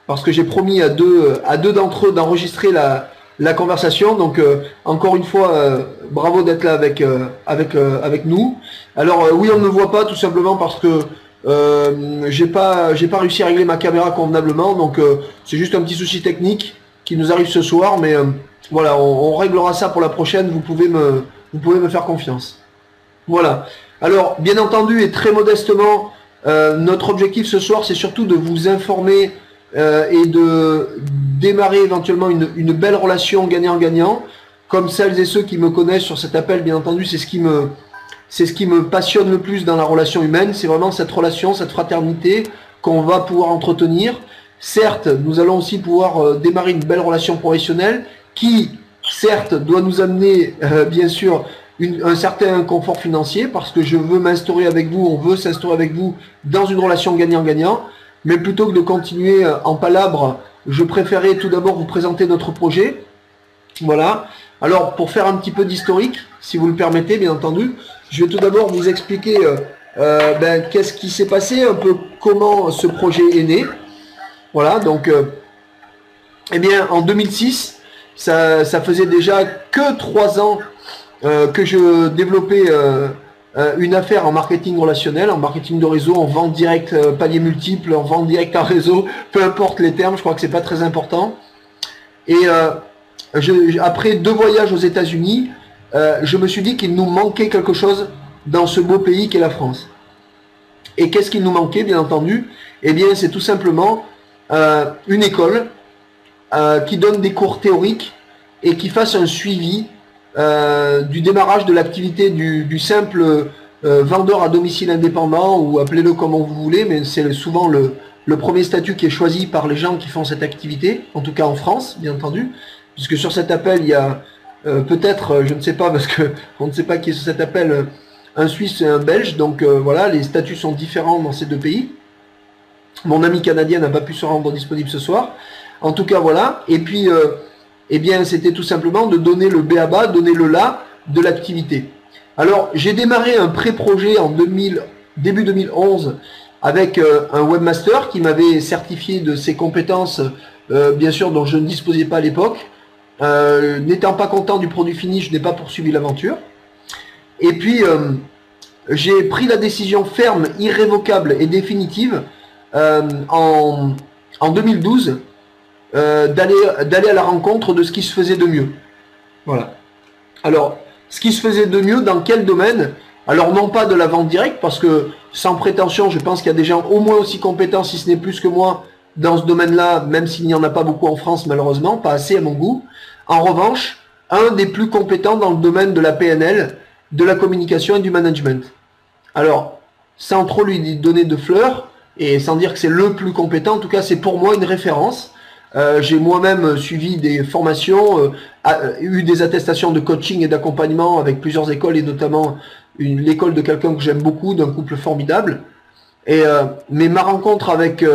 parce que j'ai promis à deux d'entre eux d'enregistrer la conversation. Donc encore une fois, bravo d'être là avec nous. Alors oui, on ne me voit pas tout simplement parce que j'ai pas réussi à régler ma caméra convenablement. Donc c'est juste un petit souci technique qui nous arrive ce soir, mais voilà, on réglera ça pour la prochaine. Vous pouvez me faire confiance. Voilà. Alors bien entendu et très modestement, notre objectif ce soir, c'est surtout de vous informer et de démarrer éventuellement une belle relation gagnant-gagnant. Comme celles et ceux qui me connaissent sur cet appel, bien entendu, c'est ce qui me passionne le plus dans la relation humaine. C'est vraiment cette relation, cette fraternité qu'on va pouvoir entretenir. Certes, nous allons aussi pouvoir démarrer une belle relation professionnelle qui, certes, doit nous amener, bien sûr, un certain confort financier, parce que je veux m'instaurer avec vous, on veut s'instaurer avec vous dans une relation gagnant-gagnant. Mais plutôt que de continuer en palabre, je préférais tout d'abord vous présenter notre projet. Voilà. Alors, pour faire un petit peu d'historique, si vous le permettez, bien entendu, je vais tout d'abord vous expliquer qu'est-ce qui s'est passé, un peu comment ce projet est né. Voilà, donc, eh bien, en 2006, ça faisait déjà que 3 ans que je développais une affaire en marketing relationnel, en marketing de réseau, en vente directe palier multiple, en vente directe en réseau, peu importe les termes, je crois que c'est pas très important. Et après 2 voyages aux États-Unis, je me suis dit qu'il nous manquait quelque chose dans ce beau pays qu'est la France. Et qu'est-ce qu'il nous manquait, bien entendu? Eh bien, c'est tout simplement une école qui donne des cours théoriques et qui fasse un suivi du démarrage de l'activité du simple vendeur à domicile indépendant, ou appelez-le comme vous voulez, mais c'est souvent le premier statut qui est choisi par les gens qui font cette activité, en tout cas en France, bien entendu, puisque sur cet appel, il y a peut-être, je ne sais pas, parce que on ne sait pas qui est sur cet appel, un Suisse et un Belge, donc voilà, les statuts sont différents dans ces 2 pays. Mon ami canadien n'a pas pu se rendre disponible ce soir. En tout cas, voilà, et puis eh bien, c'était tout simplement de donner le b.a.-ba, donner le la de l'activité. Alors, j'ai démarré un pré-projet en début 2011 avec un webmaster qui m'avait certifié de ses compétences, bien sûr, dont je ne disposais pas à l'époque. N'étant pas content du produit fini, je n'ai pas poursuivi l'aventure. Et puis, j'ai pris la décision ferme, irrévocable et définitive en 2012 d'aller à la rencontre de ce qui se faisait de mieux. Voilà. Alors, ce qui se faisait de mieux, dans quel domaine? Alors, non pas de la vente directe, parce que, sans prétention, je pense qu'il y a des gens au moins aussi compétents, si ce n'est plus que moi, dans ce domaine-là, même s'il n'y en a pas beaucoup en France, malheureusement, pas assez à mon goût. En revanche, un des plus compétents dans le domaine de la PNL, de la communication et du management. Alors, sans trop lui donner de fleurs, et sans dire que c'est le plus compétent, en tout cas, c'est pour moi une référence. J'ai moi-même suivi des formations, eu des attestations de coaching et d'accompagnement avec plusieurs écoles, et notamment l'école de quelqu'un que j'aime beaucoup, d'un couple formidable. Mais ma rencontre avec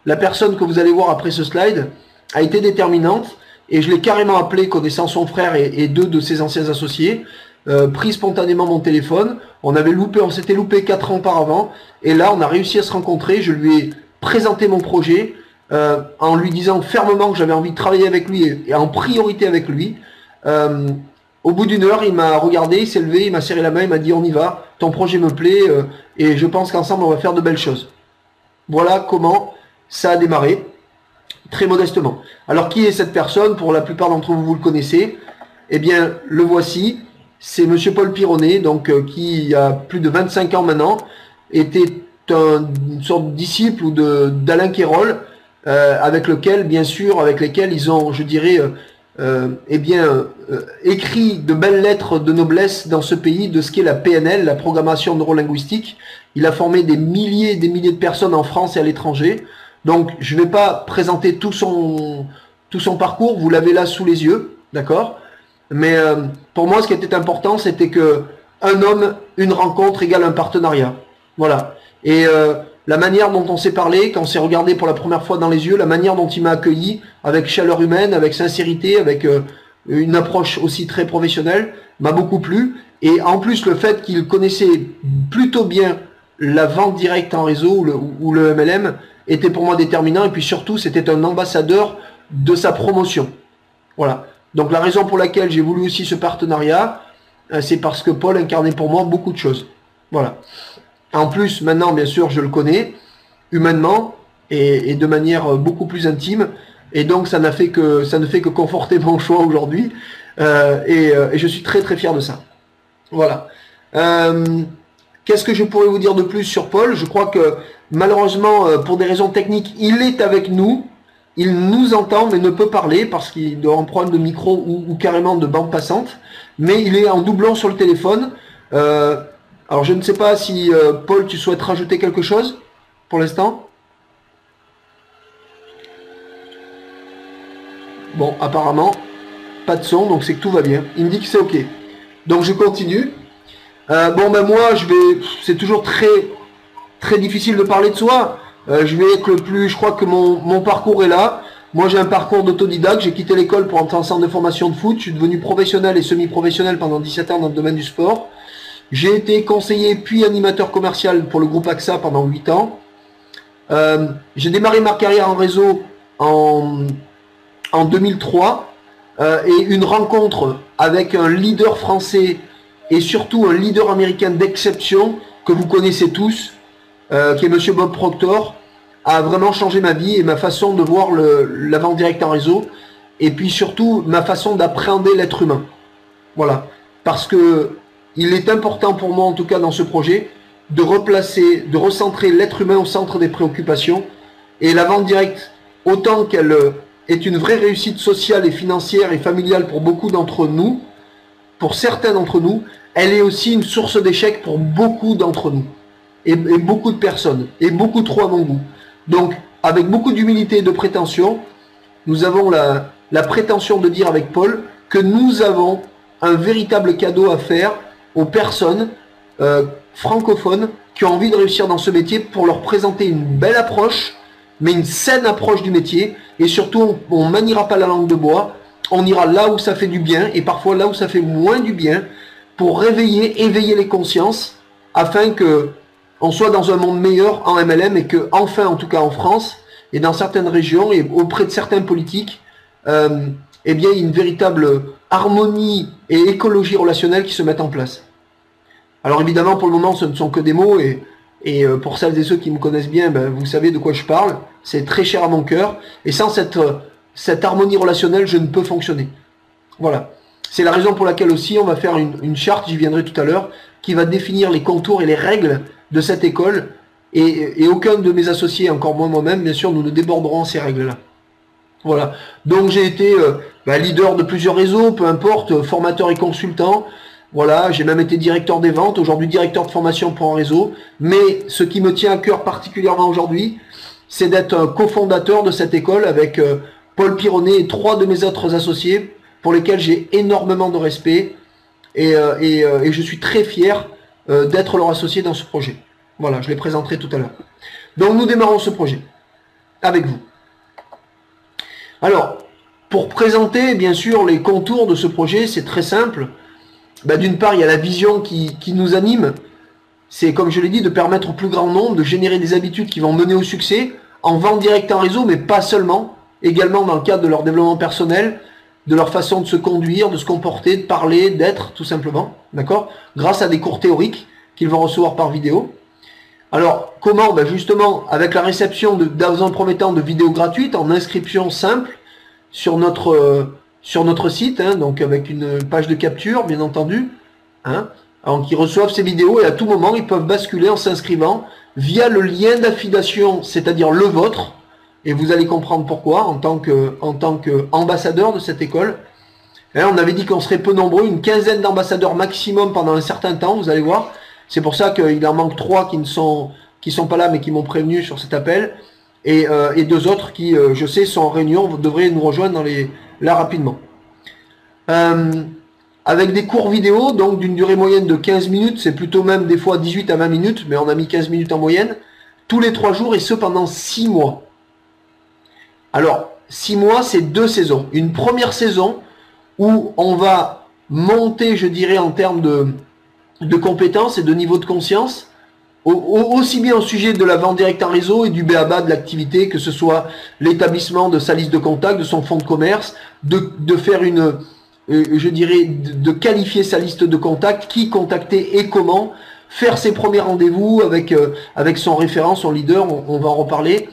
la personne que vous allez voir après ce slide a été déterminante, et je l'ai carrément appelé, connaissant son frère et 2 de ses anciens associés, pris spontanément mon téléphone. On s'était loupé 4 ans auparavant, et là on a réussi à se rencontrer. Je lui ai présenté mon projet, en lui disant fermement que j'avais envie de travailler avec lui et en priorité avec lui. Au bout d'1 heure, il m'a regardé, il s'est levé, il m'a serré la main, il m'a dit on y va, ton projet me plaît et je pense qu'ensemble on va faire de belles choses. Voilà comment ça a démarré, très modestement. Alors qui est cette personne? Pour la plupart d'entre vous, vous le connaissez. Eh bien, le voici, c'est Monsieur Paul Pironnet, donc qui a plus de 25 ans maintenant, était une sorte de disciple d'Alain Quérol, avec lesquels ils ont, je dirais, écrit de belles lettres de noblesse dans ce pays de ce qu'est la PNL, la programmation neurolinguistique. Il a formé des milliers et des milliers de personnes en France et à l'étranger. Donc, je ne vais pas présenter tout son parcours, vous l'avez là sous les yeux, d'accord? Mais pour moi, ce qui était important, c'était que un homme, une rencontre égale un partenariat. Voilà. Et la manière dont on s'est parlé, quand on s'est regardé pour la première fois dans les yeux, la manière dont il m'a accueilli, avec chaleur humaine, avec sincérité, avec une approche aussi très professionnelle, m'a beaucoup plu. Et en plus, le fait qu'il connaissait plutôt bien la vente directe en réseau ou le MLM, était pour moi déterminant. Et puis surtout, c'était un ambassadeur de sa promotion. Voilà. Donc la raison pour laquelle j'ai voulu aussi ce partenariat, c'est parce que Paul incarnait pour moi beaucoup de choses. Voilà. En plus, maintenant, bien sûr, je le connais humainement et de manière beaucoup plus intime. Et donc, ça ne fait que conforter mon choix aujourd'hui. Et je suis très très fier de ça. Voilà. Qu'est-ce que je pourrais vous dire de plus sur Paul? Je crois que malheureusement, pour des raisons techniques, il est avec nous. Il nous entend mais ne peut parler parce qu'il doit avoir un problème de micro ou carrément de bande passante. Mais il est en doublon sur le téléphone. Alors je ne sais pas si Paul, tu souhaites rajouter quelque chose pour l'instant? Bon, apparemment, pas de son, donc c'est que tout va bien. Il me dit que c'est ok. Donc je continue. Bon ben moi, c'est toujours très difficile de parler de soi. Je vais être je crois que mon parcours est là. Moi j'ai un parcours d'autodidacte, j'ai quitté l'école pour entrer en centre de formation de foot, je suis devenu professionnel et semi-professionnel pendant 17 ans dans le domaine du sport. J'ai été conseiller puis animateur commercial pour le groupe AXA pendant 8 ans. J'ai démarré ma carrière en réseau en 2003 et une rencontre avec un leader français et surtout un leader américain d'exception que vous connaissez tous, qui est Monsieur Bob Proctor, a vraiment changé ma vie et ma façon de voir la vente directe en réseau, et puis surtout ma façon d'appréhender l'être humain. Voilà, parce que il est important pour moi, en tout cas dans ce projet, de recentrer l'être humain au centre des préoccupations, et la vente directe, autant qu'elle est une vraie réussite sociale et financière et familiale pour beaucoup d'entre nous, pour certains d'entre nous, elle est aussi une source d'échec pour beaucoup d'entre nous. Et beaucoup de personnes, et beaucoup trop à mon goût. Donc, avec beaucoup d'humilité et de prétention, nous avons la prétention de dire avec Paul que nous avons un véritable cadeau à faire aux personnes francophones qui ont envie de réussir dans ce métier pour leur présenter une belle approche, mais une saine approche du métier. Et surtout, on ne maniera pas la langue de bois, on ira là où ça fait du bien et parfois là où ça fait moins du bien pour éveiller les consciences afin que on soit dans un monde meilleur en MLM et que, enfin, en tout cas en France, et dans certaines régions, et auprès de certains politiques, eh bien, il y a une véritable harmonie et écologie relationnelle qui se mettent en place. Alors évidemment, pour le moment, ce ne sont que des mots, et pour celles et ceux qui me connaissent bien, ben, vous savez de quoi je parle, c'est très cher à mon cœur, et sans cette harmonie relationnelle, je ne peux fonctionner. Voilà. C'est la raison pour laquelle aussi, on va faire une charte, j'y viendrai tout à l'heure, qui va définir les contours et les règles de cette école, et aucun de mes associés, encore moins moi-même, bien sûr, nous ne déborderons ces règles-là. Voilà. Donc j'ai été leader de plusieurs réseaux, peu importe, formateur et consultant. Voilà, j'ai même été directeur des ventes, aujourd'hui directeur de formation pour un réseau. Mais ce qui me tient à cœur particulièrement aujourd'hui, c'est d'être un cofondateur de cette école avec Paul Pironnet et 3 de mes autres associés, pour lesquels j'ai énormément de respect, et je suis très fier d'être leur associé dans ce projet. Voilà, je les présenterai tout à l'heure. Donc nous démarrons ce projet avec vous. Alors, pour présenter bien sûr les contours de ce projet, c'est très simple. D'une part, il y a la vision qui nous anime. C'est, comme je l'ai dit, de permettre au plus grand nombre de générer des habitudes qui vont mener au succès en vente directe en réseau, mais pas seulement. Également dans le cadre de leur développement personnel, de leur façon de se conduire, de se comporter, de parler, d'être, tout simplement. D'accord? Grâce à des cours théoriques qu'ils vont recevoir par vidéo. Alors, comment? Justement, avec la réception, dans un premier temps, de vidéos gratuites, en inscription simple, sur notre site, hein, donc avec une page de capture, bien entendu. Hein, alors qu'ils reçoivent ces vidéos, et à tout moment, ils peuvent basculer en s'inscrivant via le lien d'affiliation, c'est-à-dire le vôtre, et vous allez comprendre pourquoi, en tant qu'ambassadeur de cette école. Hein, on avait dit qu'on serait peu nombreux, une quinzaine d'ambassadeurs maximum pendant un certain temps, vous allez voir. C'est pour ça qu'il en manque 3 qui sont pas là, mais qui m'ont prévenu sur cet appel. Et 2 autres qui, je sais, sont en réunion, vous devrez nous rejoindre là rapidement. Avec des cours vidéo, donc d'une durée moyenne de 15 minutes, c'est plutôt même des fois 18 à 20 minutes, mais on a mis 15 minutes en moyenne, tous les 3 jours, et ce pendant 6 mois. Alors, 6 mois, c'est 2 saisons. Une première saison où on va monter, je dirais, en termes de compétences et de niveau de conscience, aussi bien au sujet de la vente directe en réseau et du BABA de l'activité, que ce soit l'établissement de sa liste de contacts, de son fonds de commerce, de faire une, je dirais, de qualifier sa liste de contacts, qui contacter et comment, faire ses premiers rendez-vous avec son référent, son leader, on va en reparler,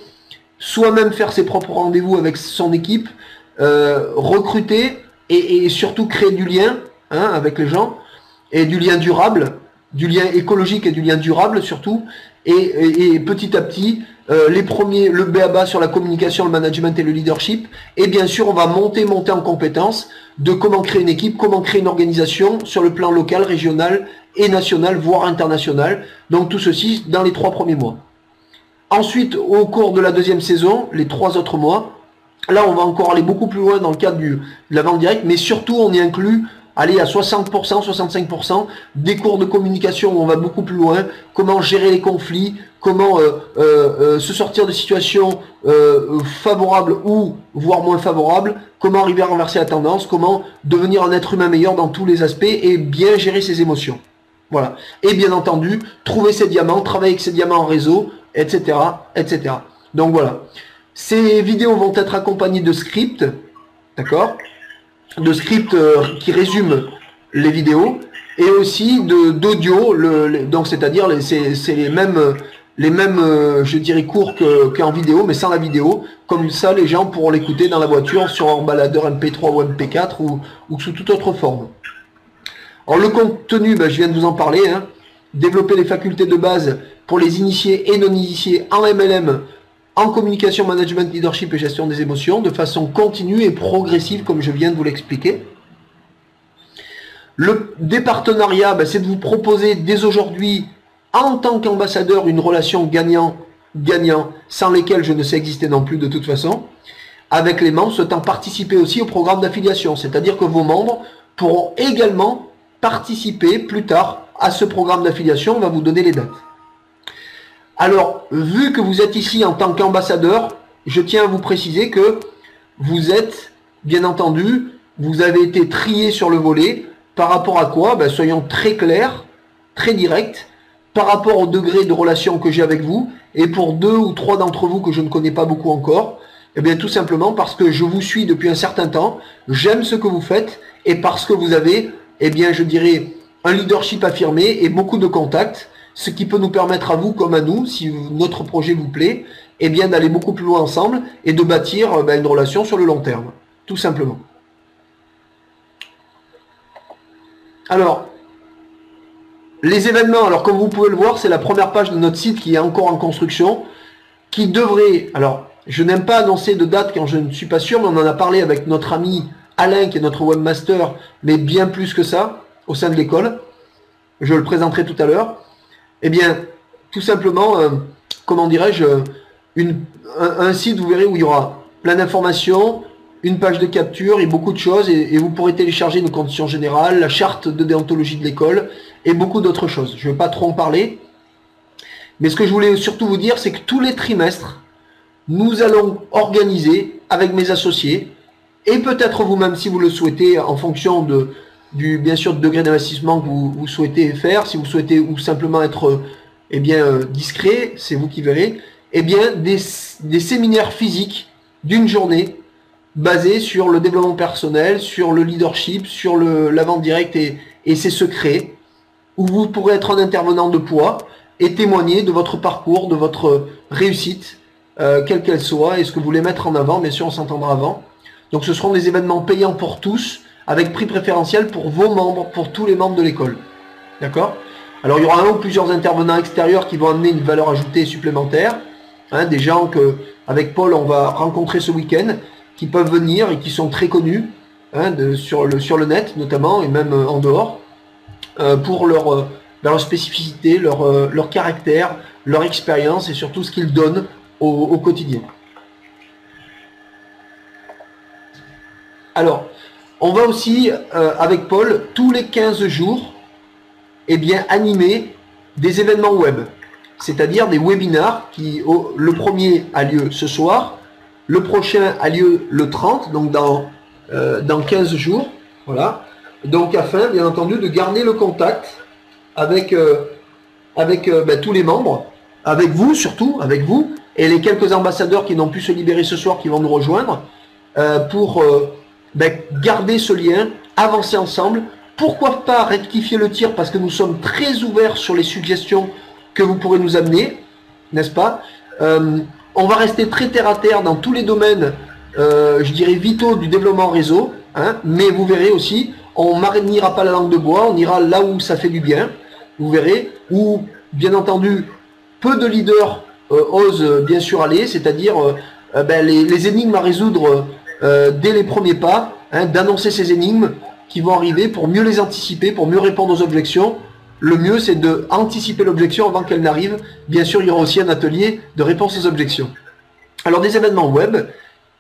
soi-même faire ses propres rendez-vous avec son équipe, recruter et surtout créer du lien avec les gens, et du lien durable, du lien écologique et du lien durable surtout, et petit à petit, le BABA sur la communication, le management et le leadership, et bien sûr on va monter en compétences de comment créer une équipe, comment créer une organisation sur le plan local, régional et national, voire international, donc tout ceci dans les 3 premiers mois. Ensuite, au cours de la deuxième saison, les 3 autres mois, là on va encore aller beaucoup plus loin dans le cadre de la vente directe, mais surtout on y inclut aller à 60%, 65% des cours de communication où on va beaucoup plus loin, comment gérer les conflits, comment se sortir de situations favorables ou voire moins favorables, comment arriver à renverser la tendance, comment devenir un être humain meilleur dans tous les aspects et bien gérer ses émotions. Voilà. Et bien entendu, trouver ses diamants, travailler avec ses diamants en réseau, etc., etc. Donc voilà. Ces vidéos vont être accompagnées de scripts, d'accord ? De scripts qui résument les vidéos et aussi d'audio, donc c'est-à-dire c'est les mêmes je dirais cours qu'en vidéo, mais sans la vidéo. Comme ça, les gens pourront l'écouter dans la voiture sur un baladeur MP3 ou MP4 ou sous toute autre forme. Alors le contenu, je viens de vous en parler. Développer les facultés de base pour les initiés et non initiés en MLM, en communication, management, leadership et gestion des émotions, de façon continue et progressive, comme je viens de vous l'expliquer. Des partenariats, c'est de vous proposer dès aujourd'hui, en tant qu'ambassadeur, une relation gagnant-gagnant, sans lesquelles je ne sais exister non plus de toute façon, avec les membres souhaitant participer aussi au programme d'affiliation. C'est-à-dire que vos membres pourront également participer plus tard à ce programme d'affiliation. On va vous donner les dates. Alors, vu que vous êtes ici en tant qu'ambassadeur, je tiens à vous préciser que vous êtes, bien entendu, vous avez été trié sur le volet. Par rapport à quoi? Soyons très clairs, très directs, par rapport au degré de relation que j'ai avec vous, et pour 2 ou 3 d'entre vous que je ne connais pas beaucoup encore, eh bien tout simplement parce que je vous suis depuis un certain temps, j'aime ce que vous faites, et parce que vous avez, eh bien je dirais, un leadership affirmé et beaucoup de contacts, ce qui peut nous permettre à vous comme à nous, si notre projet vous plaît, eh bien d'aller beaucoup plus loin ensemble et de bâtir une relation sur le long terme, tout simplement. Alors, les événements, alors comme vous pouvez le voir, c'est la première page de notre site qui est encore en construction, qui devrait, alors je n'aime pas annoncer de date quand je ne suis pas sûr, mais on en a parlé avec notre ami Alain qui est notre webmaster, mais bien plus que ça, au sein de l'école, je le présenterai tout à l'heure. Eh bien, tout simplement, comment dirais-je, un site, vous verrez, où il y aura plein d'informations, une page de capture et beaucoup de choses, et vous pourrez télécharger nos conditions générales, la charte de déontologie de l'école, et beaucoup d'autres choses. Je ne vais pas trop en parler, mais ce que je voulais surtout vous dire, c'est que tous les trimestres, nous allons organiser avec mes associés, et peut-être vous-même si vous le souhaitez, en fonction bien sûr, du degré d'investissement que vous souhaitez faire, si vous souhaitez ou simplement être discret, c'est vous qui verrez, des séminaires physiques d'une journée basés sur le développement personnel, sur le leadership, sur la vente directe et ses secrets, où vous pourrez être un intervenant de poids et témoigner de votre parcours, de votre réussite, quelle qu'elle soit, et ce que vous voulez mettre en avant. Bien sûr, on s'entendra avant. Donc ce seront des événements payants pour tous, avec prix préférentiel pour vos membres, pour tous les membres de l'école. D'accord? Alors il y aura un ou plusieurs intervenants extérieurs qui vont amener une valeur ajoutée supplémentaire. Des gens que, avec Paul, on va rencontrer ce week-end, qui peuvent venir et qui sont très connus sur le net notamment, et même en dehors, pour leur spécificité, leur caractère, leur expérience et surtout ce qu'ils donnent au quotidien. Alors, on va aussi, avec Paul, tous les 15 jours, animer des événements web, c'est-à-dire des webinars le premier a lieu ce soir, le prochain a lieu le 30, donc dans 15 jours, voilà. Donc afin, bien entendu, de garder le contact avec avec tous les membres, avec vous surtout, avec vous, et les quelques ambassadeurs qui n'ont pu se libérer ce soir, qui vont nous rejoindre, pour garder ce lien, avancer ensemble. Pourquoi pas rectifier le tir, parce que nous sommes très ouverts sur les suggestions que vous pourrez nous amener, n'est-ce pas? On va rester très terre à terre dans tous les domaines, je dirais, vitaux du développement réseau, hein, mais vous verrez aussi, on n'ira pas la langue de bois, on ira là où ça fait du bien, vous verrez, où, bien entendu, peu de leaders osent bien sûr aller, c'est-à-dire les énigmes à résoudre dès les premiers pas, hein, d'annoncer ces énigmes qui vont arriver pour mieux les anticiper, pour mieux répondre aux objections. Le mieux, c'est d'anticiper l'objection avant qu'elle n'arrive. Bien sûr, il y aura aussi un atelier de réponse aux objections. Alors, des événements web,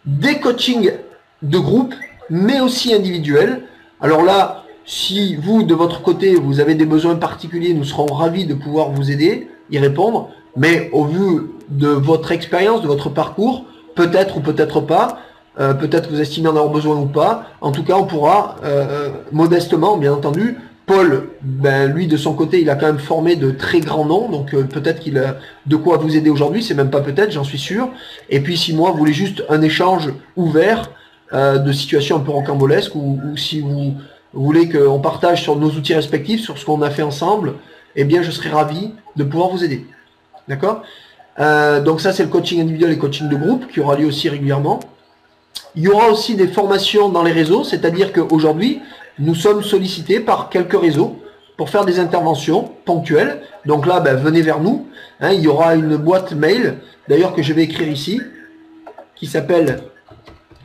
des coachings de groupe, mais aussi individuels. Alors là, si vous, de votre côté, vous avez des besoins particuliers, nous serons ravis de pouvoir vous aider, y répondre. Mais au vu de votre expérience, de votre parcours, peut-être ou peut-être pas, peut-être que vous estimez en avoir besoin ou pas, en tout cas, on pourra, modestement, bien entendu. Paul, lui de son côté, il a quand même formé de très grands noms, donc peut-être qu'il a de quoi vous aider aujourd'hui, c'est même pas peut-être, j'en suis sûr. Et puis si moi, vous voulez juste un échange ouvert de situations un peu rocambolesques, ou si vous voulez qu'on partage sur nos outils respectifs, sur ce qu'on a fait ensemble, eh bien je serai ravi de pouvoir vous aider. D'accord? Donc ça, c'est le coaching individuel et coaching de groupe qui aura lieu aussi régulièrement. Il y aura aussi des formations dans les réseaux, c'est-à-dire qu'aujourd'hui, nous sommes sollicités par quelques réseaux pour faire des interventions ponctuelles. Donc là, venez vers nous. Hein, il y aura une boîte mail, d'ailleurs que je vais écrire ici, qui s'appelle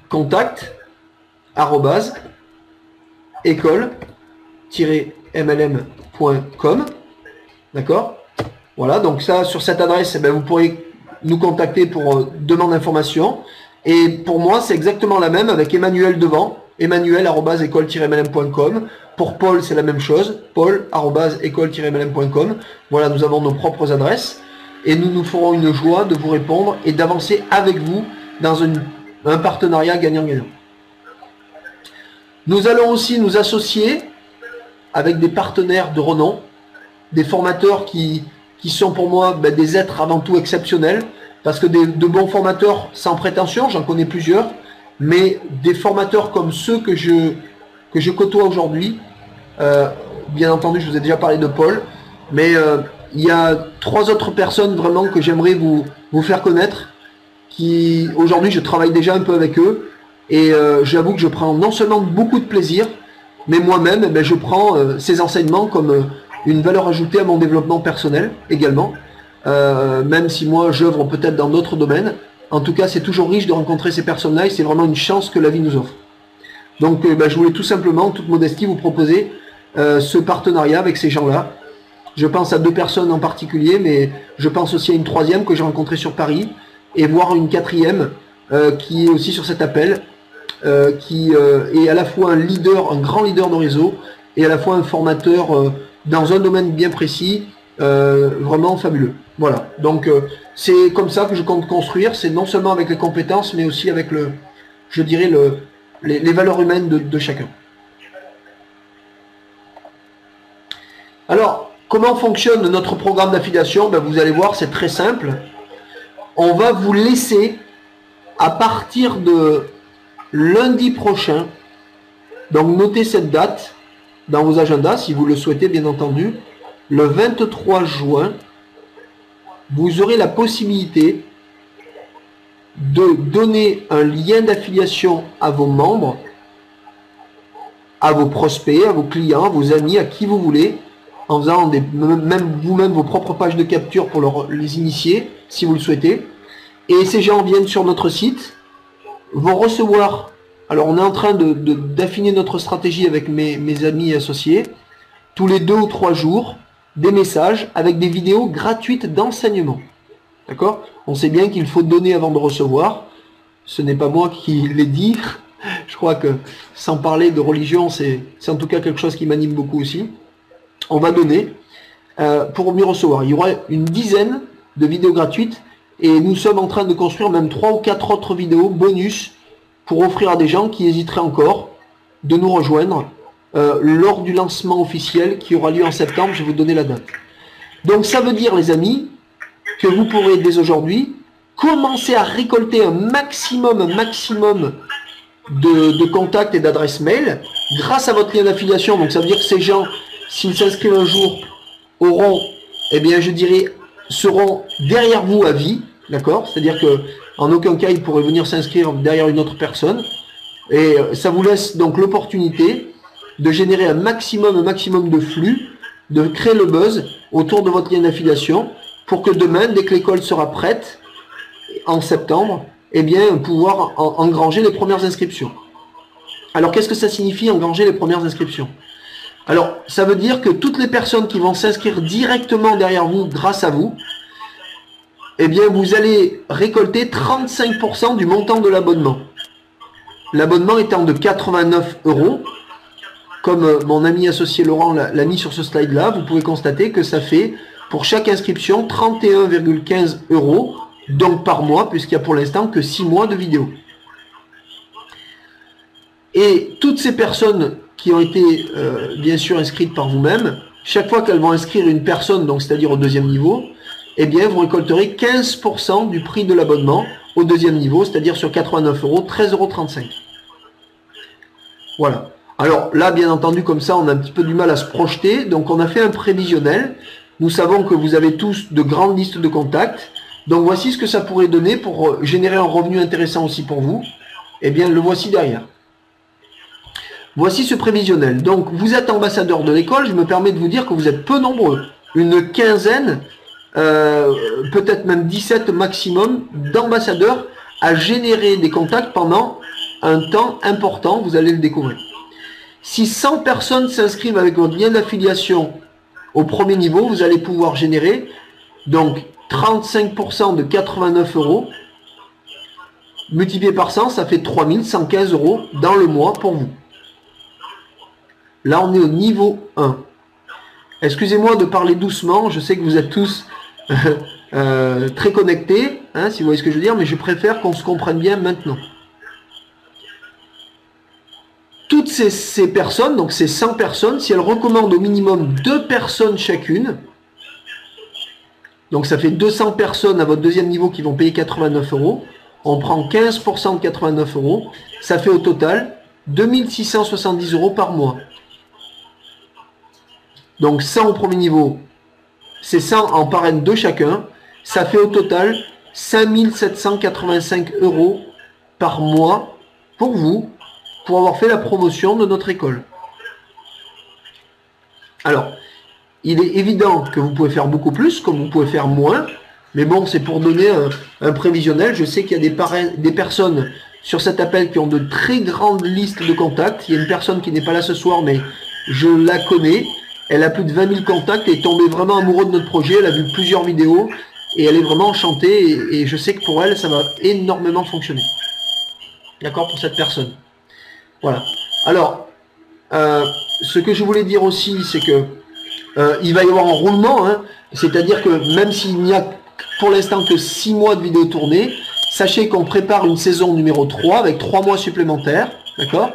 contact@école-mlm.com. D'accord? Voilà, donc ça, sur cette adresse, vous pourrez nous contacter pour demande d'information. Et pour moi, c'est exactement la même avec Emmanuel devant. Emmanuel@école-mlm.com. Pour Paul, c'est la même chose. Paul@école-mlm.com. Voilà, nous avons nos propres adresses. Et nous nous ferons une joie de vous répondre et d'avancer avec vous dans un partenariat gagnant-gagnant. Nous allons aussi nous associer avec des partenaires de renom, des formateurs qui sont pour moi des êtres avant tout exceptionnels, parce que de bons formateurs sans prétention, j'en connais plusieurs, mais des formateurs comme ceux que je côtoie aujourd'hui, bien entendu je vous ai déjà parlé de Paul, mais il y a 3 autres personnes vraiment que j'aimerais vous faire connaître, qui aujourd'hui je travaille déjà un peu avec eux, et j'avoue que je prends non seulement beaucoup de plaisir, mais moi-même je prends ces enseignements comme une valeur ajoutée à mon développement personnel également, même si moi j'œuvre peut-être dans d'autres domaines. En tout cas, c'est toujours riche de rencontrer ces personnes-là et c'est vraiment une chance que la vie nous offre. Donc, je voulais tout simplement, en toute modestie, vous proposer ce partenariat avec ces gens-là. Je pense à 2 personnes en particulier, mais je pense aussi à une 3e que j'ai rencontrée sur Paris, et voire une 4e qui est aussi sur cet appel, qui est à la fois un leader, un grand leader de réseau, et à la fois un formateur dans un domaine bien précis, vraiment fabuleux. Voilà, donc c'est comme ça que je compte construire, c'est non seulement avec les compétences, mais aussi avec je dirais les valeurs humaines de chacun. Alors, comment fonctionne notre programme d'affiliation? Vous allez voir, c'est très simple. On va vous laisser, à partir de lundi prochain, donc notez cette date dans vos agendas, si vous le souhaitez bien entendu, le 23 juin, vous aurez la possibilité de donner un lien d'affiliation à vos membres, à vos prospects, à vos clients, à vos amis, à qui vous voulez, en faisant même vous-même vos propres pages de capture pour les initier, si vous le souhaitez. Et ces gens viennent sur notre site, vont recevoir, alors on est en train d'affiner notre stratégie avec mes amis et associés, tous les 2 ou 3 jours, des messages avec des vidéos gratuites d'enseignement. D'accord? On sait bien qu'il faut donner avant de recevoir. Ce n'est pas moi qui l'ai dit. Je crois que sans parler de religion, c'est en tout cas quelque chose qui m'anime beaucoup aussi. On va donner pour mieux recevoir. Il y aura une dizaine de vidéos gratuites et nous sommes en train de construire même 3 ou 4 autres vidéos bonus pour offrir à des gens qui hésiteraient encore de nous rejoindre lors du lancement officiel qui aura lieu en septembre. Je vais vous donner la date. Donc ça veut dire, les amis, que vous pourrez dès aujourd'hui commencer à récolter un maximum de contacts et d'adresses mail grâce à votre lien d'affiliation. Donc ça veut dire que ces gens, s'ils s'inscrivent un jour, auront, eh bien je dirais, seront derrière vous à vie, d'accord? C'est-à-dire que en aucun cas ils pourraient venir s'inscrire derrière une autre personne. Et ça vous laisse donc l'opportunité de générer un maximum de flux, de créer le buzz autour de votre lien d'affiliation pour que demain, dès que l'école sera prête, en septembre, eh bien, pouvoir engranger les premières inscriptions. Alors, qu'est-ce que ça signifie, engranger les premières inscriptions? Alors, ça veut dire que toutes les personnes qui vont s'inscrire directement derrière vous, grâce à vous, eh bien, vous allez récolter 35% du montant de l'abonnement. L'abonnement étant de 89 €, comme mon ami associé Laurent l'a mis sur ce slide-là, vous pouvez constater que ça fait, pour chaque inscription, 31,15 €, donc par mois, puisqu'il n'y a pour l'instant que 6 mois de vidéo. Et toutes ces personnes qui ont été, bien sûr, inscrites par vous-même, chaque fois qu'elles vont inscrire une personne, donc c'est-à-dire au deuxième niveau, eh bien, vous récolterez 15% du prix de l'abonnement au deuxième niveau, c'est-à-dire sur 89 €, 13,35 €. Voilà. Alors là, bien entendu, comme ça, on a un petit peu du mal à se projeter. Donc, on a fait un prévisionnel. Nous savons que vous avez tous de grandes listes de contacts. Donc, voici ce que ça pourrait donner pour générer un revenu intéressant aussi pour vous. Eh bien, le voici derrière. Voici ce prévisionnel. Donc, vous êtes ambassadeur de l'école. Je me permets de vous dire que vous êtes peu nombreux. Une quinzaine, peut-être même 17 maximum d'ambassadeurs à générer des contacts pendant un temps important. Vous allez le découvrir. Si 100 personnes s'inscrivent avec votre lien d'affiliation au premier niveau, vous allez pouvoir générer donc 35% de 89 € multiplié par 100, ça fait 3115 € dans le mois pour vous. Là, on est au niveau 1. Excusez-moi de parler doucement, je sais que vous êtes tous très connectés, hein, si vous voyez ce que je veux dire, mais je préfère qu'on se comprenne bien maintenant. Toutes ces personnes, donc ces 100 personnes, si elles recommandent au minimum 2 personnes chacune, donc ça fait 200 personnes à votre deuxième niveau qui vont payer 89 €, on prend 15% de 89 €, ça fait au total 2670 € par mois. Donc 100 au premier niveau, c'est 100 en parraine de chacun, ça fait au total 5785 € par mois pour vous, pour avoir fait la promotion de notre école. Alors, il est évident que vous pouvez faire beaucoup plus, comme vous pouvez faire moins, mais bon, c'est pour donner un prévisionnel. Je sais qu'il y a des personnes sur cet appel qui ont de très grandes listes de contacts. Il y a une personne qui n'est pas là ce soir, mais je la connais. Elle a plus de 20 000 contacts et est tombée vraiment amoureuse de notre projet. Elle a vu plusieurs vidéos et elle est vraiment enchantée. Et je sais que pour elle, ça va énormément fonctionner. D'accord, pour cette personne. Voilà. Alors, ce que je voulais dire aussi, c'est que il va y avoir un roulement, hein, c'est-à-dire que même s'il n'y a pour l'instant que 6 mois de vidéos tournées, sachez qu'on prépare une saison numéro 3 avec 3 mois supplémentaires, d'accord?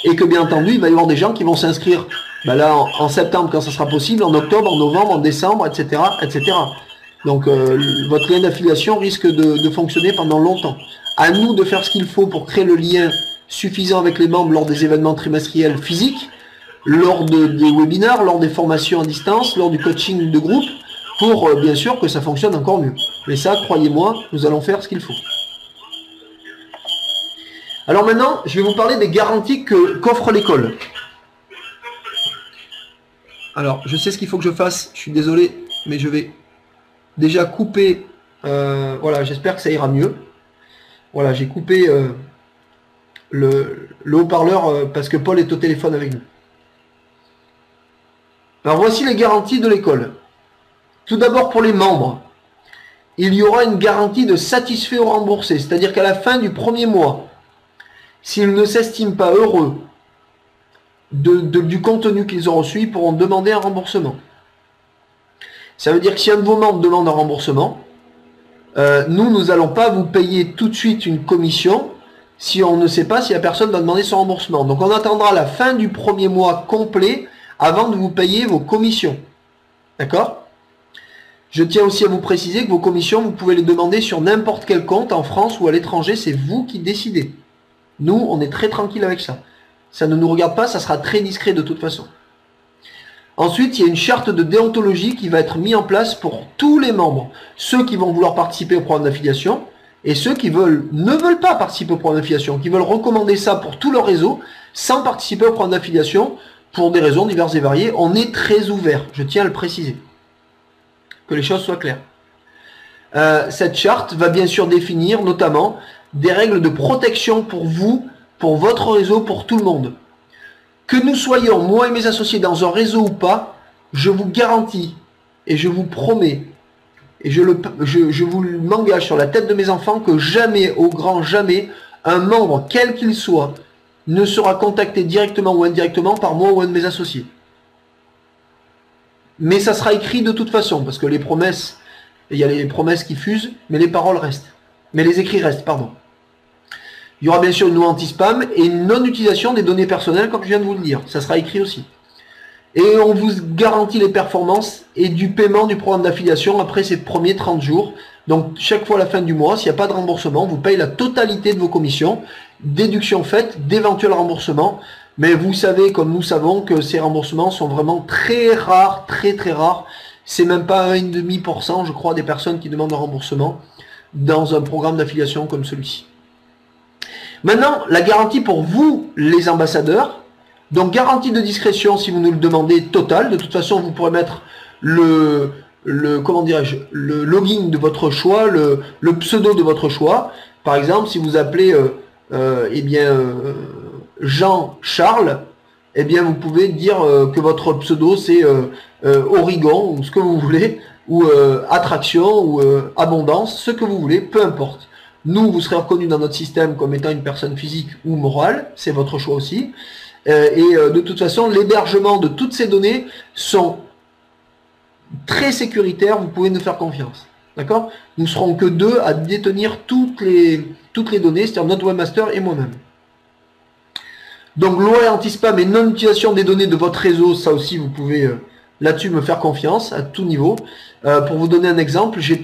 Et que bien entendu, il va y avoir des gens qui vont s'inscrire là en septembre quand ça sera possible, en octobre, en novembre, en décembre, etc. etc. Donc votre lien d'affiliation risque de fonctionner pendant longtemps. À nous de faire ce qu'il faut pour créer le lien suffisant avec les membres lors des événements trimestriels physiques, lors des webinaires, lors des formations à distance, lors du coaching de groupe, pour bien sûr que ça fonctionne encore mieux. Mais ça, croyez-moi, nous allons faire ce qu'il faut. Alors maintenant, je vais vous parler des garanties qu'offre l'école. Alors, je sais ce qu'il faut que je fasse, je suis désolé, mais je vais déjà couper, voilà, j'espère que ça ira mieux. Voilà, j'ai coupé le haut-parleur parce que Paul est au téléphone avec nous. Alors voici les garanties de l'école. Tout d'abord pour les membres, il y aura une garantie de satisfait ou remboursé, c'est-à-dire qu'à la fin du premier mois, s'ils ne s'estiment pas heureux du contenu qu'ils ont reçu, ils pourront demander un remboursement. Ça veut dire que si un de vos membres demande un remboursement, nous n'allons pas vous payer tout de suite une commission si on ne sait pas si la personne va demander son remboursement. Donc on attendra la fin du premier mois complet avant de vous payer vos commissions. D'accord? Je tiens aussi à vous préciser que vos commissions, vous pouvez les demander sur n'importe quel compte en France ou à l'étranger, c'est vous qui décidez. Nous, on est très tranquille avec ça. Ça ne nous regarde pas, ça sera très discret de toute façon. Ensuite, il y a une charte de déontologie qui va être mise en place pour tous les membres. Ceux qui vont vouloir participer au programme d'affiliation et ceux qui ne veulent pas participer au programme d'affiliation, qui veulent recommander ça pour tout leur réseau sans participer au programme d'affiliation pour des raisons diverses et variées. On est très ouvert, je tiens à le préciser. Que les choses soient claires. Cette charte va bien sûr définir notamment des règles de protection pour vous, pour votre réseau, pour tout le monde. Que nous soyons, moi et mes associés, dans un réseau ou pas, je vous garantis et je vous promets, et je vous m'engage sur la tête de mes enfants que jamais, au grand jamais, un membre, quel qu'il soit, ne sera contacté directement ou indirectement par moi ou un de mes associés. Mais ça sera écrit de toute façon, parce que les promesses, il y a les promesses qui fusent, mais les paroles restent. Mais les écrits restent, pardon. Il y aura bien sûr une loi anti-spam et une non-utilisation des données personnelles, comme je viens de vous le dire. Ça sera écrit aussi. Et on vous garantit les performances et du paiement du programme d'affiliation après ces premiers 30 jours. Donc, chaque fois à la fin du mois, s'il n'y a pas de remboursement, vous payez la totalité de vos commissions, déduction faite d'éventuels remboursements. Mais vous savez, comme nous savons, que ces remboursements sont vraiment très rares, très très rares. C'est même pas 1,5%, je crois, des personnes qui demandent un remboursement dans un programme d'affiliation comme celui-ci. Maintenant, la garantie pour vous, les ambassadeurs. Donc, garantie de discrétion si vous nous le demandez totale. De toute façon, vous pourrez mettre le login de votre choix, le pseudo de votre choix. Par exemple, si vous appelez Jean-Charles, eh bien, vous pouvez dire que votre pseudo c'est Origon ou ce que vous voulez, ou Attraction ou Abondance, ce que vous voulez, peu importe. Nous, vous serez reconnu dans notre système comme étant une personne physique ou morale, c'est votre choix aussi. De toute façon, l'hébergement de toutes ces données sont très sécuritaires, vous pouvez nous faire confiance. D'accord? Nous serons que deux à détenir toutes les données, c'est-à-dire notre webmaster et moi-même. Donc, loi anti-spam et non-utilisation des données de votre réseau, ça aussi, vous pouvez là-dessus me faire confiance à tout niveau. Pour vous donner un exemple, j'ai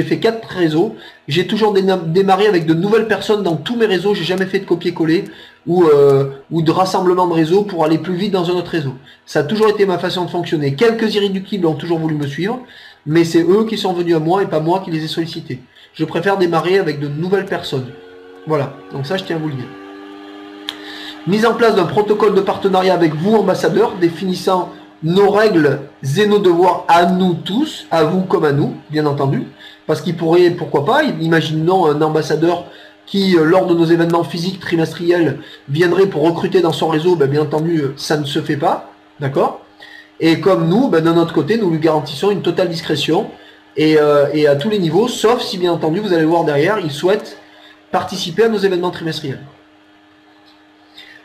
fait 4 réseaux, j'ai toujours démarré avec de nouvelles personnes dans tous mes réseaux, j'ai jamais fait de copier-coller ou de rassemblement de réseaux pour aller plus vite dans un autre réseau. Ça a toujours été ma façon de fonctionner. Quelques irréductibles ont toujours voulu me suivre, mais c'est eux qui sont venus à moi et pas moi qui les ai sollicités. Je préfère démarrer avec de nouvelles personnes. Voilà, donc ça je tiens à vous le dire. Mise en place d'un protocole de partenariat avec vous, ambassadeurs, définissant nos règles et nos devoirs à nous tous, à vous comme à nous, bien entendu, parce qu'il pourrait, pourquoi pas, imaginons un ambassadeur qui, lors de nos événements physiques trimestriels, viendrait pour recruter dans son réseau, bien entendu, ça ne se fait pas, d'accord? Et comme nous, de notre côté, nous lui garantissons une totale discrétion, et à tous les niveaux, sauf si, bien entendu, vous allez voir derrière, il souhaite participer à nos événements trimestriels.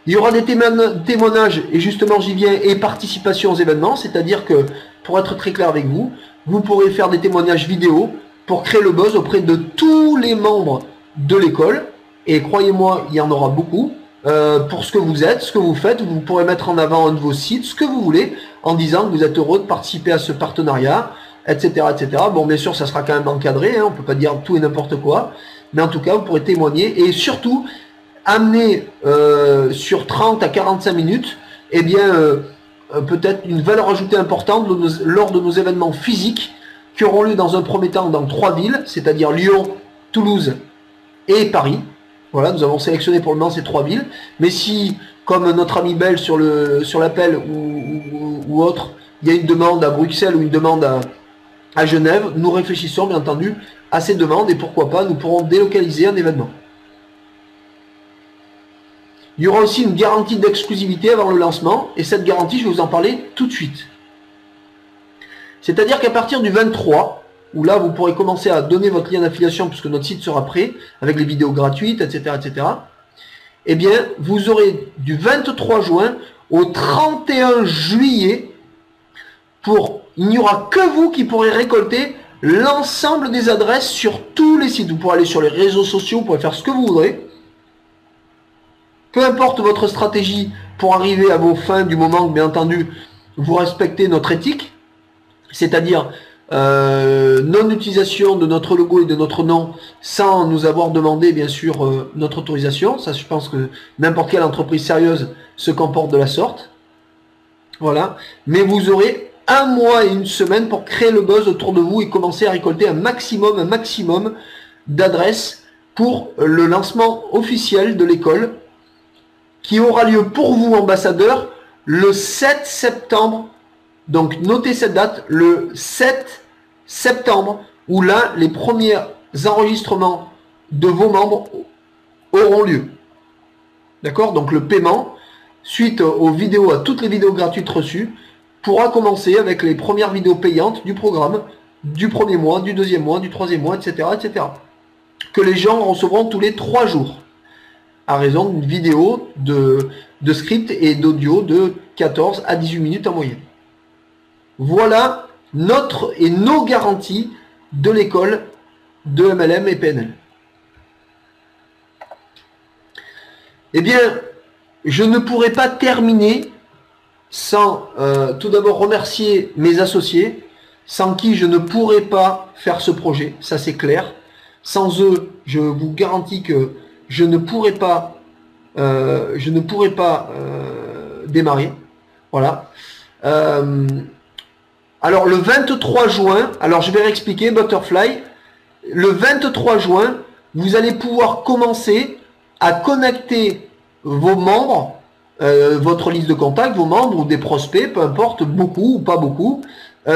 Il y aura des témoignages, et justement j'y viens, et participation aux événements, c'est-à-dire que, pour être très clair avec vous, vous pourrez faire des témoignages vidéo pour créer le buzz auprès de tous les membres de l'école, et croyez-moi, il y en aura beaucoup, pour ce que vous êtes, ce que vous faites, vous pourrez mettre en avant un de vos sites, ce que vous voulez, en disant que vous êtes heureux de participer à ce partenariat, etc. etc. Bon, bien sûr, ça sera quand même encadré, hein, on ne peut pas dire tout et n'importe quoi, mais en tout cas, vous pourrez témoigner, et surtout, amener sur 30 à 45 minutes, eh bien, peut-être une valeur ajoutée importante lors de nos événements physiques qui auront lieu dans un premier temps dans 3 villes, c'est-à-dire Lyon, Toulouse et Paris. Voilà, nous avons sélectionné pour le moment ces 3 villes. Mais si, comme notre ami belge sur l'appel ou autre, il y a une demande à Bruxelles ou une demande à Genève, nous réfléchissons bien entendu à ces demandes et pourquoi pas, nous pourrons délocaliser un événement. Il y aura aussi une garantie d'exclusivité avant le lancement, et cette garantie, je vais vous en parler tout de suite. C'est-à-dire qu'à partir du 23, où là, vous pourrez commencer à donner votre lien d'affiliation, puisque notre site sera prêt, avec les vidéos gratuites, etc., etc., eh bien, vous aurez du 23 juin au 31 juillet, il n'y aura que vous qui pourrez récolter l'ensemble des adresses sur tous les sites. Vous pourrez aller sur les réseaux sociaux, vous pourrez faire ce que vous voudrez. Peu importe votre stratégie pour arriver à vos fins du moment que, bien entendu, vous respectez notre éthique, c'est-à-dire non-utilisation de notre logo et de notre nom sans nous avoir demandé bien sûr notre autorisation. Ça, je pense que n'importe quelle entreprise sérieuse se comporte de la sorte. Voilà. Mais vous aurez 1 mois et 1 semaine pour créer le buzz autour de vous et commencer à récolter un maximum d'adresses pour le lancement officiel de l'école qui aura lieu pour vous, ambassadeurs, le 7 septembre. Donc notez cette date, le 7 septembre, où là, les premiers enregistrements de vos membres auront lieu. D'accord? Donc le paiement, suite aux vidéos, à toutes les vidéos gratuites reçues, pourra commencer avec les premières vidéos payantes du programme, du premier mois, du deuxième mois, du troisième mois, etc., etc. Que les gens recevront tous les 3 jours, à raison d'une vidéo de script et d'audio de 14 à 18 minutes en moyenne. Voilà notre et nos garanties de l'école de MLM et PNL. Eh bien, je ne pourrais pas terminer sans tout d'abord remercier mes associés, sans qui je ne pourrais pas faire ce projet, ça c'est clair. Sans eux, je vous garantis que je ne pourrais pas démarrer. Voilà. Alors le 23 juin, alors je vais réexpliquer Butterfly. Le 23 juin, vous allez pouvoir commencer à connecter vos membres, votre liste de contacts, vos membres ou des prospects, peu importe, beaucoup ou pas beaucoup,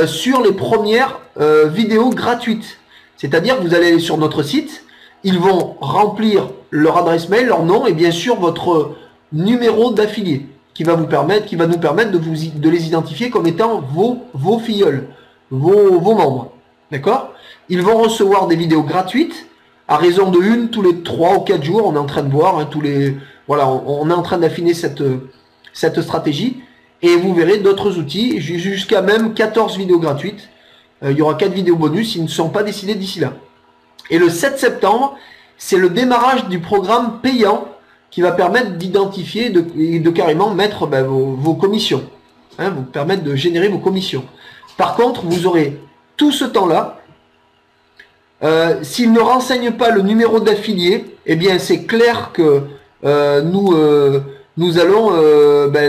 sur les premières vidéos gratuites. C'est-à-dire que vous allez aller sur notre site, ils vont remplir leur adresse mail, leur nom et bien sûr votre numéro d'affilié qui va nous permettre de les identifier comme étant vos filleuls, vos membres. D'accord? Ils vont recevoir des vidéos gratuites à raison de 1 tous les 3 ou 4 jours. On est en train de voir, hein, voilà, on est en train d'affiner cette stratégie et vous verrez d'autres outils jusqu'à même 14 vidéos gratuites. Il y aura 4 vidéos bonus, ils ne sont pas décidés d'ici là. Et le 7 septembre, c'est le démarrage du programme payant qui va permettre d'identifier et de carrément mettre vos commissions, hein, vous permettre de générer vos commissions. Par contre, vous aurez tout ce temps-là. S'il ne renseigne pas le numéro d'affilié, eh bien c'est clair que nous allons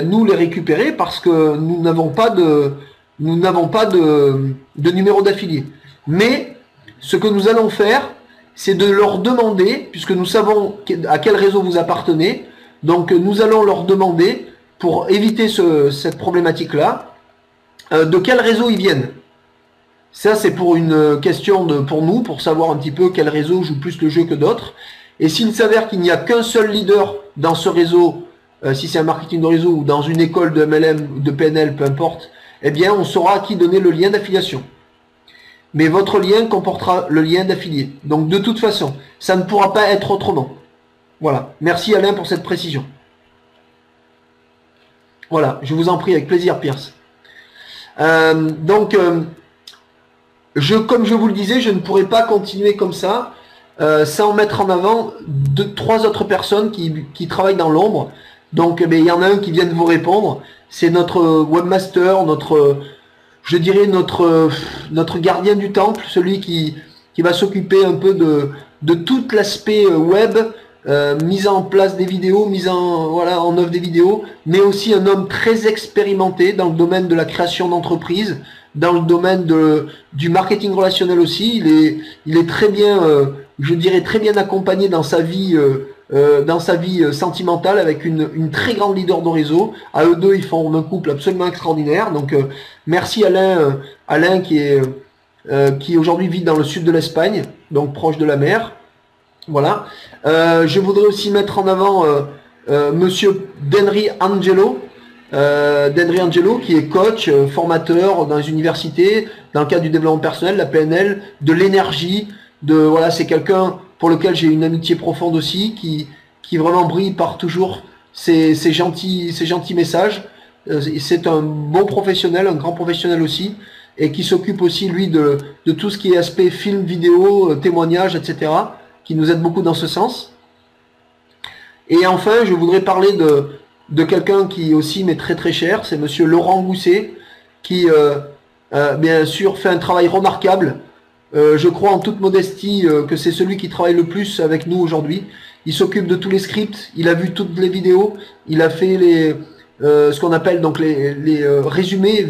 nous les récupérer parce que nous n'avons pas de numéro d'affilié. Mais ce que nous allons faire, c'est de leur demander, puisque nous savons à quel réseau vous appartenez, donc nous allons leur demander, pour éviter cette problématique-là, de quel réseau ils viennent. Ça, c'est pour une question pour nous, pour savoir un petit peu quel réseau joue plus le jeu que d'autres. Et s'il s'avère qu'il n'y a qu'un seul leader dans ce réseau, si c'est un marketing de réseau ou dans une école de MLM, de PNL, peu importe, eh bien, on saura à qui donner le lien d'affiliation. Mais votre lien comportera le lien d'affilié. Donc, de toute façon, ça ne pourra pas être autrement. Voilà. Merci Alain pour cette précision. Voilà. Je vous en prie, avec plaisir, Pierce. Comme je vous le disais, je ne pourrais pas continuer comme ça sans mettre en avant 3 autres personnes qui travaillent dans l'ombre. Donc, il y en a un qui vient de vous répondre. C'est notre webmaster, je dirais notre gardien du temple, celui qui va s'occuper un peu de tout l'aspect web, mise en place des vidéos, mise en œuvre des vidéos, mais aussi un homme très expérimenté dans le domaine de la création d'entreprise, dans le domaine du marketing relationnel aussi. Il est très bien, je dirais très bien accompagné dans sa vie sentimentale avec une très grande leader de réseau. À eux deux, ils font un couple absolument extraordinaire. Donc merci Alain qui aujourd'hui vit dans le sud de l'Espagne, donc proche de la mer. Voilà. Je voudrais aussi mettre en avant Monsieur Denry Angelo. Denry Angelo qui est coach, formateur dans les universités, dans le cadre du développement personnel, la PNL, de l'énergie, voilà, c'est quelqu'un pour lequel j'ai une amitié profonde aussi, qui vraiment brille par toujours ses gentils messages. C'est un bon professionnel, un grand professionnel aussi, et qui s'occupe aussi lui de tout ce qui est aspect film, vidéo, témoignages, etc., qui nous aide beaucoup dans ce sens. Et enfin, je voudrais parler de quelqu'un qui aussi m'est très très cher, c'est Monsieur Laurent Gousset, qui bien sûr, fait un travail remarquable. Je crois en toute modestie que c'est celui qui travaille le plus avec nous aujourd'hui. Il s'occupe de tous les scripts, il a vu toutes les vidéos, il a fait ce qu'on appelle donc les résumés,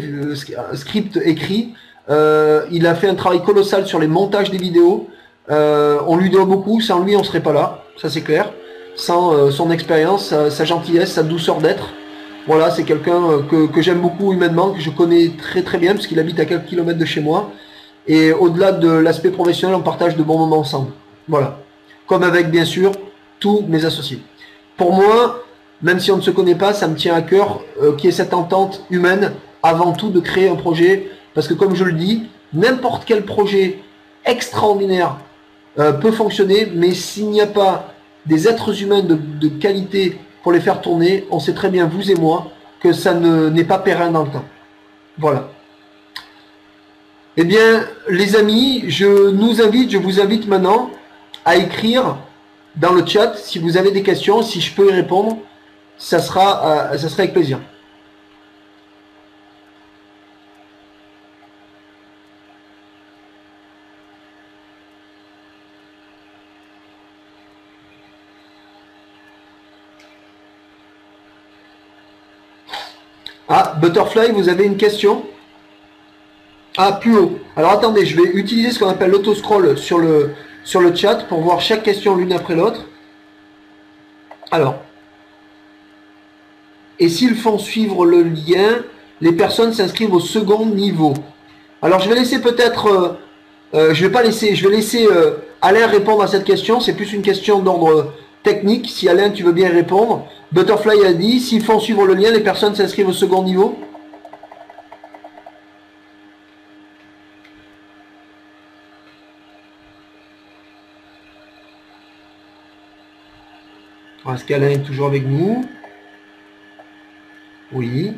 scripts écrits. Il a fait un travail colossal sur les montages des vidéos. On lui doit beaucoup, sans lui on serait pas là, ça c'est clair. Sans son expérience, sa gentillesse, sa douceur d'être. Voilà, c'est quelqu'un que j'aime beaucoup humainement, que je connais très très bien, parce qu'il habite à quelques kilomètres de chez moi. Et au-delà de l'aspect professionnel, on partage de bons moments ensemble. Voilà. Comme avec, bien sûr, tous mes associés. Pour moi, même si on ne se connaît pas, ça me tient à cœur qu'il y ait cette entente humaine, avant tout de créer un projet. Parce que comme je le dis, n'importe quel projet extraordinaire peut fonctionner, mais s'il n'y a pas des êtres humains de qualité pour les faire tourner, on sait très bien, vous et moi, que ça n'est pas périn dans le temps. Voilà. Eh bien, les amis, je vous invite maintenant à écrire dans le chat si vous avez des questions, si je peux y répondre, ça sera avec plaisir. Ah, Butterfly, vous avez une question? Ah, plus haut. Alors attendez, je vais utiliser ce qu'on appelle l'autoscroll sur le chat pour voir chaque question l'une après l'autre. Alors. Et s'ils font suivre le lien, les personnes s'inscrivent au second niveau. Alors je vais laisser peut-être... je vais laisser Alain répondre à cette question. C'est plus une question d'ordre technique. Si Alain, tu veux bien y répondre. Butterfly a dit, s'ils font suivre le lien, les personnes s'inscrivent au second niveau. Est-ce qu'Alain est toujours avec nous? Oui.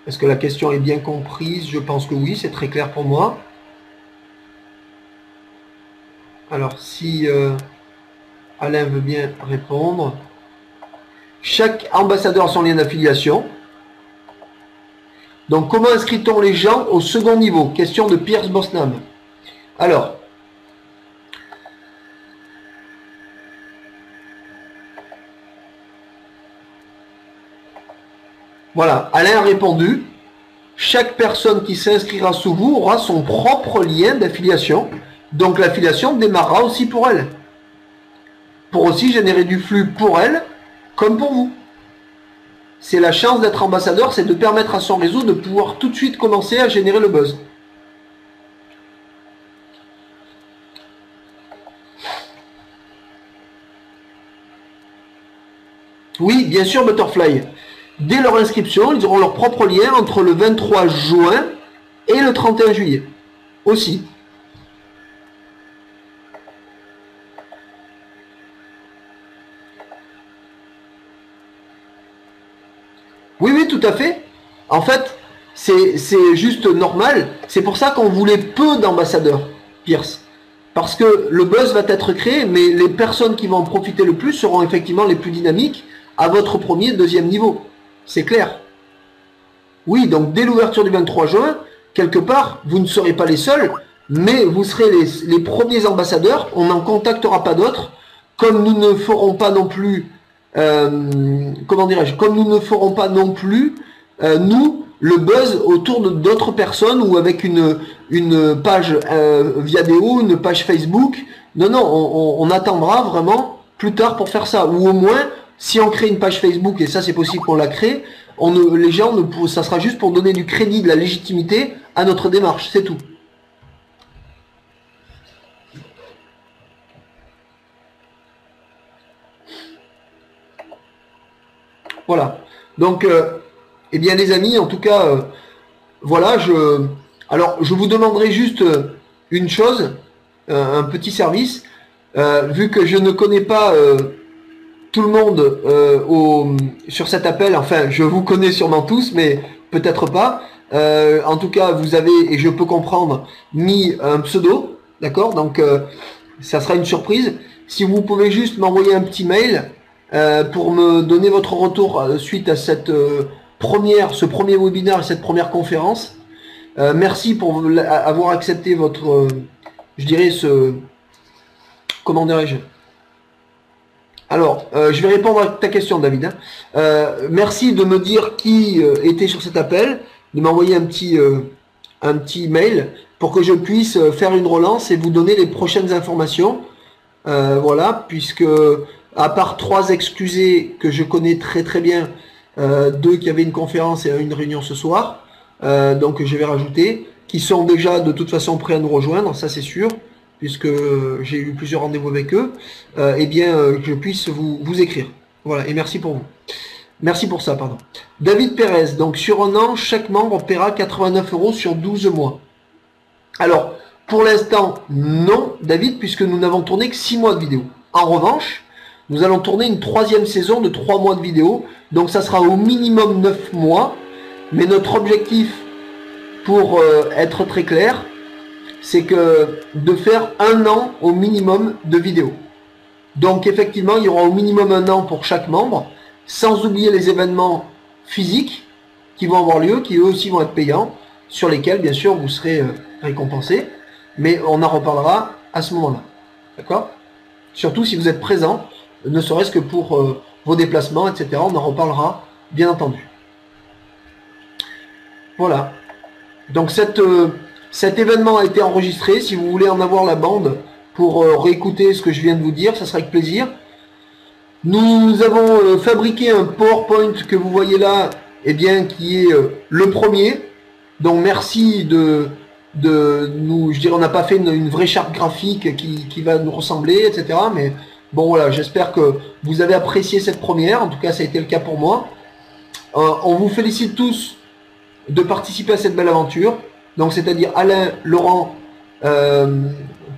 Est-ce que la question est bien comprise? Je pense que oui, c'est très clair pour moi. Alors, si Alain veut bien répondre. Chaque ambassadeur a son lien d'affiliation. Donc, comment inscrit-on les gens au second niveau? Question de Pierce Bosnam. Alors, voilà, Alain a répondu. Chaque personne qui s'inscrira sous vous aura son propre lien d'affiliation. Donc l'affiliation démarrera aussi pour elle. Pour aussi générer du flux pour elle, comme pour vous. C'est la chance d'être ambassadeur, c'est de permettre à son réseau de pouvoir tout de suite commencer à générer le buzz. Oui, bien sûr, Butterfly. Dès leur inscription, ils auront leur propre lien entre le 23 juin et le 31 juillet. Aussi. Oui, oui, tout à fait. En fait, c'est juste normal. C'est pour ça qu'on voulait peu d'ambassadeurs, Pierce. Parce que le buzz va être créé, mais les personnes qui vont en profiter le plus seront effectivement les plus dynamiques à votre premier et deuxième niveau. C'est clair. Oui, donc dès l'ouverture du 23 juin, quelque part, vous ne serez pas les seuls, mais vous serez les premiers ambassadeurs. On n'en contactera pas d'autres. Comme nous ne ferons pas non plus... comment dirais-je, comme nous ne ferons pas non plus, nous, le buzz autour d'autres personnes ou avec une page Viadeo, une page Facebook. Non, non, on attendra vraiment plus tard pour faire ça. Ou au moins, si on crée une page Facebook, et ça c'est possible qu'on la crée, les gens, ça sera juste pour donner du crédit, de la légitimité à notre démarche, c'est tout. Voilà. Donc, eh bien les amis, en tout cas, voilà, alors je vous demanderai juste une chose, un petit service, vu que je ne connais pas tout le monde sur cet appel, enfin je vous connais sûrement tous, mais peut-être pas. En tout cas, vous avez, et je peux comprendre, mis un pseudo, d'accord? Donc, ça sera une surprise. Si vous pouvez juste m'envoyer un petit mail pour me donner votre retour suite à ce premier webinaire et cette première conférence. Merci pour avoir accepté votre, je dirais, comment dirais-je? Alors, je vais répondre à ta question, David. Merci de me dire qui était sur cet appel, de m'envoyer un petit mail pour que je puisse faire une relance et vous donner les prochaines informations. Voilà, puisque à part 3 excusés que je connais très très bien, 2 qui avaient une conférence et une réunion ce soir, donc je vais rajouter, qui sont déjà de toute façon prêts à nous rejoindre, ça c'est sûr, puisque j'ai eu plusieurs rendez-vous avec eux, eh bien je puisse vous écrire. Voilà, et merci pour vous. Merci pour ça, pardon. David Pérez, donc sur un an, chaque membre paiera 89 € sur 12 mois. Alors, pour l'instant, non, David, puisque nous n'avons tourné que 6 mois de vidéo. En revanche, nous allons tourner une 3e saison de 3 mois de vidéo, donc ça sera au minimum 9 mois, mais notre objectif, pour être très clair, c'est que de faire 1 an au minimum de vidéos. Donc effectivement, il y aura au minimum 1 an pour chaque membre, sans oublier les événements physiques qui vont avoir lieu, qui eux aussi vont être payants, sur lesquels bien sûr vous serez récompensés, mais on en reparlera à ce moment-là. D'accord? Surtout si vous êtes présent, ne serait-ce que pour vos déplacements, etc. On en reparlera, bien entendu. Voilà. Donc cet événement a été enregistré. Si vous voulez en avoir la bande pour réécouter ce que je viens de vous dire, ça sera avec plaisir. Nous avons fabriqué un PowerPoint que vous voyez là, eh bien, qui est le premier. Donc merci de nous, je dirais, on n'a pas fait une vraie charte graphique qui va nous ressembler, etc. Mais bon voilà, j'espère que vous avez apprécié cette première. En tout cas, ça a été le cas pour moi. On vous félicite tous de participer à cette belle aventure. Donc c'est-à-dire Alain, Laurent,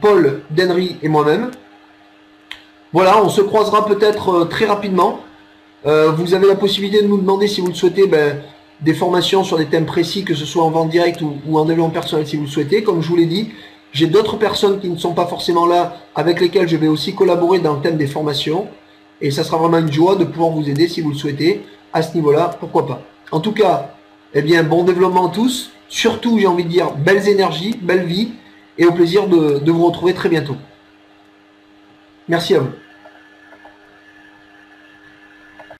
Paul, Denry et moi-même. Voilà, on se croisera peut-être très rapidement. Vous avez la possibilité de nous demander, si vous le souhaitez, des formations sur des thèmes précis, que ce soit en vente directe ou en développement personnel si vous le souhaitez. Comme je vous l'ai dit, j'ai d'autres personnes qui ne sont pas forcément là, avec lesquelles je vais aussi collaborer dans le thème des formations. Et ça sera vraiment une joie de pouvoir vous aider si vous le souhaitez. À ce niveau-là, pourquoi pas. En tout cas, eh bien, bon développement à tous. Surtout, j'ai envie de dire, belles énergies, belle vie. Et au plaisir de vous retrouver très bientôt. Merci à vous.